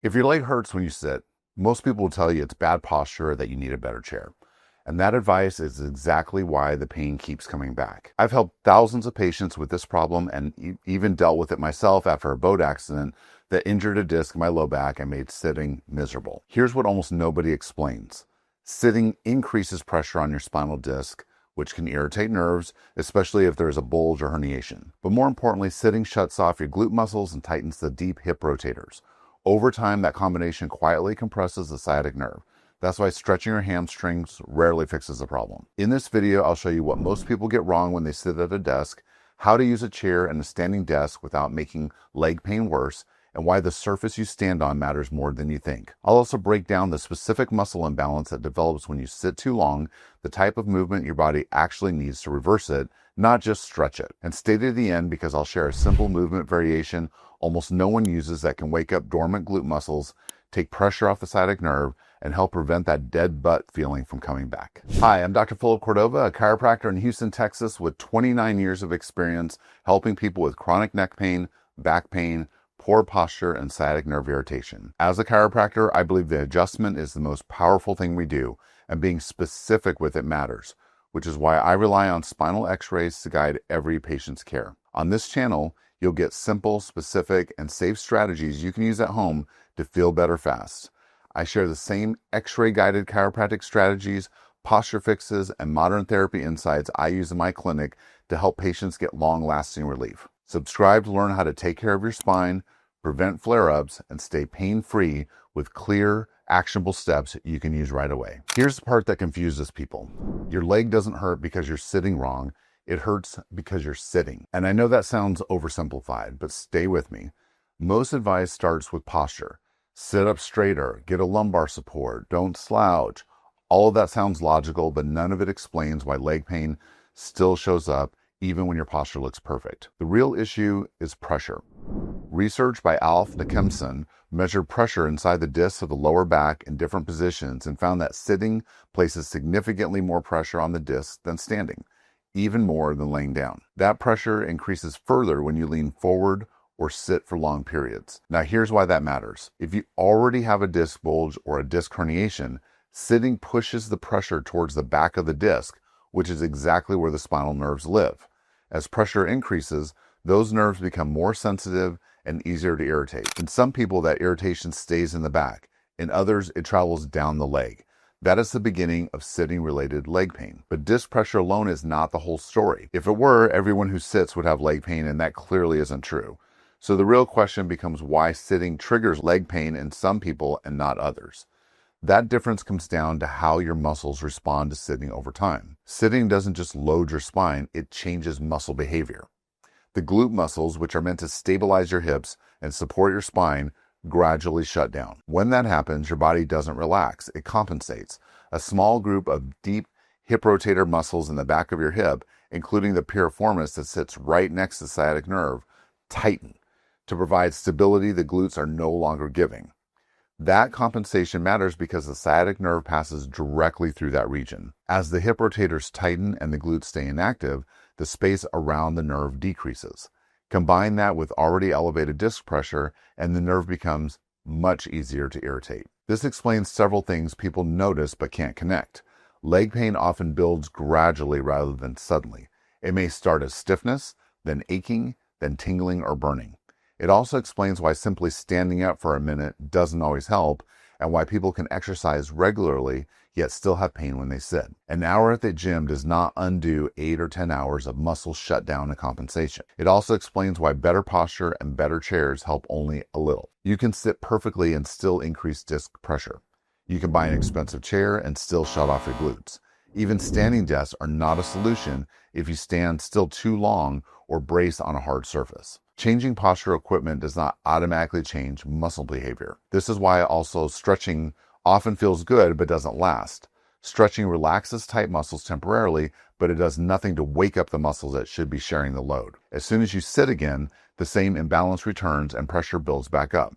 If your leg hurts when you sit, most people will tell you it's bad posture or that you need a better chair. And that advice is exactly why the pain keeps coming back. I've helped thousands of patients with this problem and even dealt with it myself after a boat accident that injured a disc in my low back and made sitting miserable. Here's what almost nobody explains. Sitting increases pressure on your spinal disc, which can irritate nerves, especially if there is a bulge or herniation. But more importantly, sitting shuts off your glute muscles and tightens the deep hip rotators. Over time, that combination quietly compresses the sciatic nerve. That's why stretching your hamstrings rarely fixes the problem. In this video, I'll show you what most people get wrong when they sit at a desk, how to use a chair and a standing desk without making leg pain worse, and why the surface you stand on matters more than you think. I'll also break down the specific muscle imbalance that develops when you sit too long, the type of movement your body actually needs to reverse it, not just stretch it. And stay to the end because I'll share a simple movement variation almost no one uses that can wake up dormant glute muscles, take pressure off the sciatic nerve, and help prevent that dead butt feeling from coming back. Hi, I'm Dr. Cordova, a chiropractor in Houston, Texas with 29 years of experience helping people with chronic neck pain, back pain, poor posture, and sciatic nerve irritation. As a chiropractor, I believe the adjustment is the most powerful thing we do, and being specific with it matters, which is why I rely on spinal x-rays to guide every patient's care. On this channel, you'll get simple, specific, and safe strategies you can use at home to feel better fast. I share the same x-ray guided chiropractic strategies, posture fixes, and modern therapy insights I use in my clinic to help patients get long-lasting relief. Subscribe to learn how to take care of your spine, prevent flare-ups, and stay pain-free with clear, actionable steps you can use right away. Here's the part that confuses people. Your leg doesn't hurt because you're sitting wrong. It hurts because you're sitting. And I know that sounds oversimplified, but stay with me. Most advice starts with posture. Sit up straighter, get a lumbar support, don't slouch. All of that sounds logical, but none of it explains why leg pain still shows up even when your posture looks perfect. The real issue is pressure. Research by Alf Nakemson measured pressure inside the discs of the lower back in different positions and found that sitting places significantly more pressure on the discs than standing, even more than laying down. That pressure increases further when you lean forward or sit for long periods. Now here's why that matters. If you already have a disc bulge or a disc herniation, sitting pushes the pressure towards the back of the disc, which is exactly where the spinal nerves live. As pressure increases, those nerves become more sensitive and easier to irritate. In some people, that irritation stays in the back. In others, it travels down the leg. That is the beginning of sitting-related leg pain. But disc pressure alone is not the whole story. If it were, everyone who sits would have leg pain, and that clearly isn't true. So the real question becomes why sitting triggers leg pain in some people and not others. That difference comes down to how your muscles respond to sitting over time. Sitting doesn't just load your spine, it changes muscle behavior. The glute muscles, which are meant to stabilize your hips and support your spine, gradually shut down. When that happens, your body doesn't relax, it compensates. A small group of deep hip rotator muscles in the back of your hip, including the piriformis that sits right next to the sciatic nerve, tighten to provide stability the glutes are no longer giving. That compensation matters because the sciatic nerve passes directly through that region. As the hip rotators tighten and the glutes stay inactive, the space around the nerve decreases. Combine that with already elevated disc pressure, and the nerve becomes much easier to irritate. This explains several things people notice but can't connect. Leg pain often builds gradually rather than suddenly. It may start as stiffness, then aching, then tingling or burning. It also explains why simply standing up for a minute doesn't always help, and why people can exercise regularly yet still have pain when they sit. An hour at the gym does not undo 8 or 10 hours of muscle shutdown and compensation. It also explains why better posture and better chairs help only a little. You can sit perfectly and still increase disc pressure. You can buy an expensive chair and still shut off your glutes. Even standing desks are not a solution if you stand still too long or brace on a hard surface. Changing posture equipment does not automatically change muscle behavior. This is why also stretching often feels good but doesn't last. Stretching relaxes tight muscles temporarily, but it does nothing to wake up the muscles that should be sharing the load. As soon as you sit again, the same imbalance returns and pressure builds back up.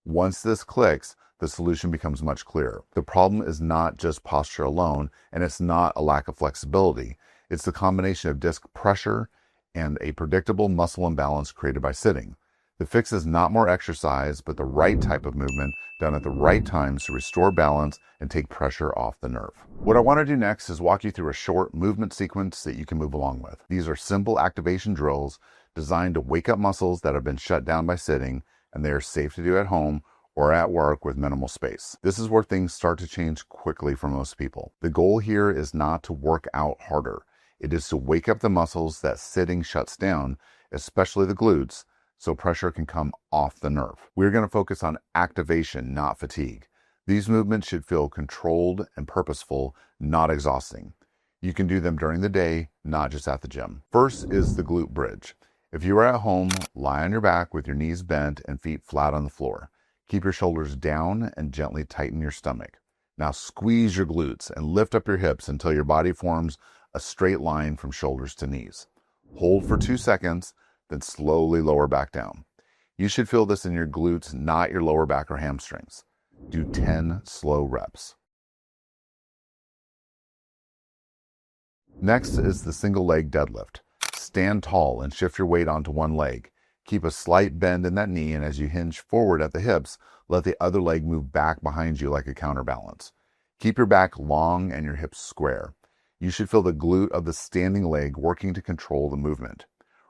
Once this clicks, the solution becomes much clearer. The problem is not just posture alone, and it's not a lack of flexibility. It's the combination of disc pressure and a predictable muscle imbalance created by sitting. The fix is not more exercise, but the right type of movement done at the right times to restore balance and take pressure off the nerve. What I want to do next is walk you through a short movement sequence that you can move along with. These are simple activation drills designed to wake up muscles that have been shut down by sitting, and they are safe to do at home or at work with minimal space. This is where things start to change quickly for most people. The goal here is not to work out harder. It is to wake up the muscles that sitting shuts down, especially the glutes, so pressure can come off the nerve. We're going to focus on activation, not fatigue. These movements should feel controlled and purposeful, not exhausting. You can do them during the day, not just at the gym. First is the glute bridge. If you are at home, lie on your back with your knees bent and feet flat on the floor. Keep your shoulders down and gently tighten your stomach. Now squeeze your glutes and lift up your hips until your body forms a straight line from shoulders to knees. Hold for 2 seconds, then slowly lower back down. You should feel this in your glutes, not your lower back or hamstrings. Do 10 slow reps. Next is the single leg deadlift. Stand tall and shift your weight onto one leg. Keep a slight bend in that knee, and as you hinge forward at the hips, let the other leg move back behind you like a counterbalance. Keep your back long and your hips square. You should feel the glute of the standing leg working to control the movement.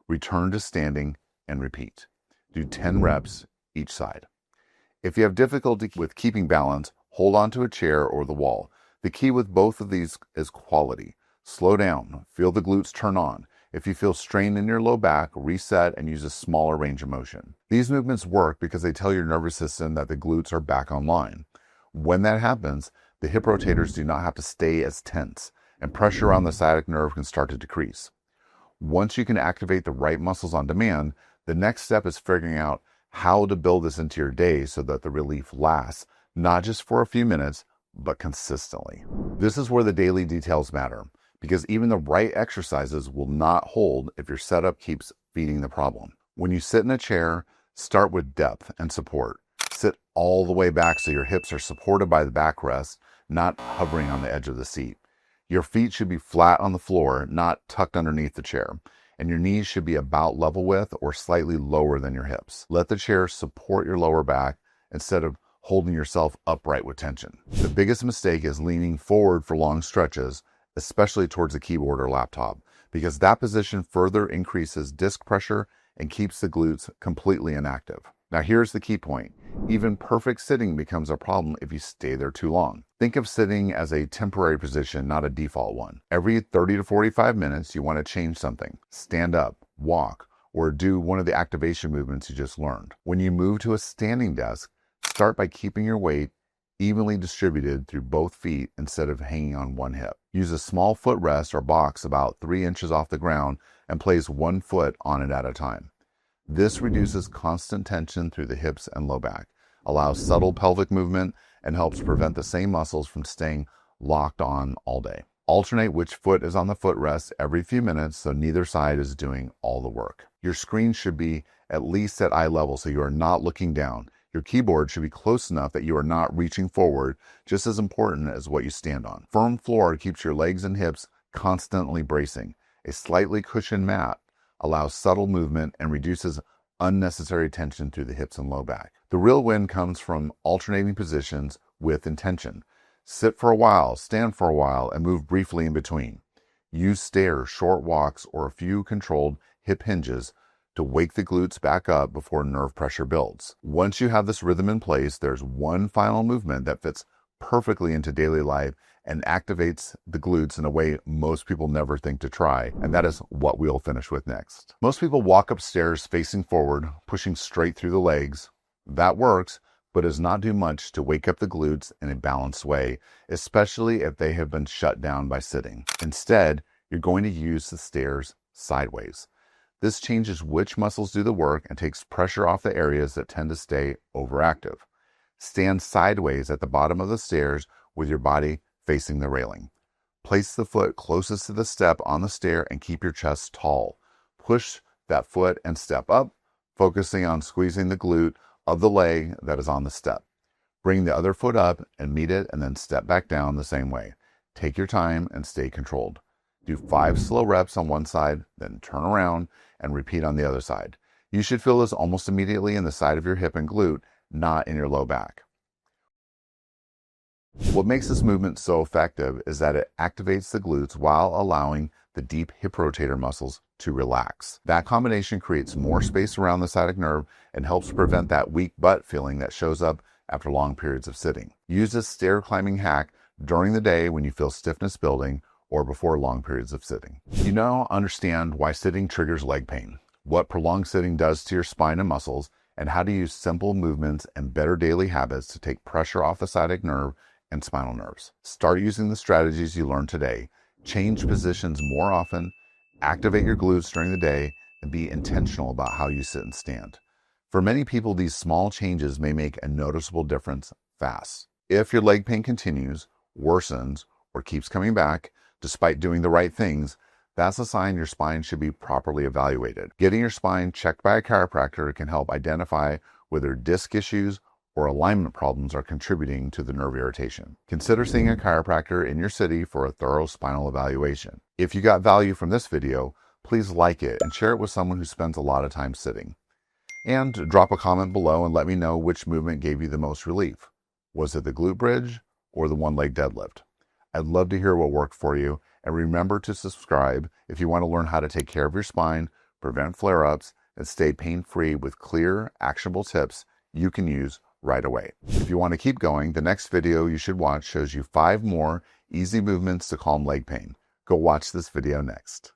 Return to standing and repeat. Do 10 reps each side. If you have difficulty with keeping balance, hold on to a chair or the wall. The key with both of these is quality. Slow down. Feel the glutes turn on. If you feel strain in your low back, reset and use a smaller range of motion. These movements work because they tell your nervous system that the glutes are back online. When that happens, the hip rotators do not have to stay as tense, and pressure on the sciatic nerve can start to decrease. Once you can activate the right muscles on demand, the next step is figuring out how to build this into your day so that the relief lasts, not just for a few minutes, but consistently. This is where the daily details matter, because even the right exercises will not hold if your setup keeps feeding the problem. When you sit in a chair, start with depth and support. Sit all the way back so your hips are supported by the backrest, not hovering on the edge of the seat. Your feet should be flat on the floor, not tucked underneath the chair, and your knees should be about level with or slightly lower than your hips. Let the chair support your lower back instead of holding yourself upright with tension. The biggest mistake is leaning forward for long stretches, especially towards a keyboard or laptop, because that position further increases disc pressure and keeps the glutes completely inactive. Now here's the key point. Even perfect sitting becomes a problem if you stay there too long. Think of sitting as a temporary position, not a default one. Every 30 to 45 minutes, you want to change something. Stand up, walk, or do one of the activation movements you just learned. When you move to a standing desk, start by keeping your weight evenly distributed through both feet instead of hanging on one hip. Use a small footrest or box about 3 inches off the ground and place one foot on it at a time. This reduces constant tension through the hips and low back, allows subtle pelvic movement, and helps prevent the same muscles from staying locked on all day. Alternate which foot is on the footrest every few minutes so neither side is doing all the work. Your screen should be at least at eye level so you are not looking down. Your keyboard should be close enough that you are not reaching forward, just as important as what you stand on. Firm floor keeps your legs and hips constantly bracing. A slightly cushioned mat allows subtle movement and reduces unnecessary tension through the hips and low back. The real win comes from alternating positions with intention. Sit for a while, stand for a while, and move briefly in between. Use stairs, short walks, or a few controlled hip hinges to wake the glutes back up before nerve pressure builds. Once you have this rhythm in place, there's one final movement that fits perfectly into daily life and activates the glutes in a way most people never think to try, and that is what we'll finish with next. Most people walk upstairs facing forward, pushing straight through the legs. That works, but does not do much to wake up the glutes in a balanced way, especially if they have been shut down by sitting. Instead, you're going to use the stairs sideways. This changes which muscles do the work and takes pressure off the areas that tend to stay overactive. Stand sideways at the bottom of the stairs with your body facing the railing. Place the foot closest to the step on the stair and keep your chest tall. Push that foot and step up, focusing on squeezing the glute of the leg that is on the step. Bring the other foot up and meet it and then step back down the same way. Take your time and stay controlled. Do 5 slow reps on one side, then turn around and repeat on the other side. You should feel this almost immediately in the side of your hip and glute, not in your low back. What makes this movement so effective is that it activates the glutes while allowing the deep hip rotator muscles to relax. That combination creates more space around the sciatic nerve and helps prevent that weak butt feeling that shows up after long periods of sitting. Use this stair climbing hack during the day when you feel stiffness building or before long periods of sitting. You now understand why sitting triggers leg pain, what prolonged sitting does to your spine and muscles, and how to use simple movements and better daily habits to take pressure off the sciatic nerve and spinal nerves. Start using the strategies you learned today. Change positions more often, activate your glutes during the day, and be intentional about how you sit and stand. For many people, these small changes may make a noticeable difference fast. If your leg pain continues, worsens, or keeps coming back, despite doing the right things, that's a sign your spine should be properly evaluated. Getting your spine checked by a chiropractor can help identify whether disc issues or alignment problems are contributing to the nerve irritation. Consider seeing a chiropractor in your city for a thorough spinal evaluation. If you got value from this video, please like it and share it with someone who spends a lot of time sitting. And drop a comment below and let me know which movement gave you the most relief. Was it the glute bridge or the one-leg deadlift? I'd love to hear what worked for you, and remember to subscribe if you want to learn how to take care of your spine, prevent flare-ups, and stay pain-free with clear, actionable tips you can use right away. If you want to keep going, the next video you should watch shows you 5 more easy movements to calm leg pain. Go watch this video next.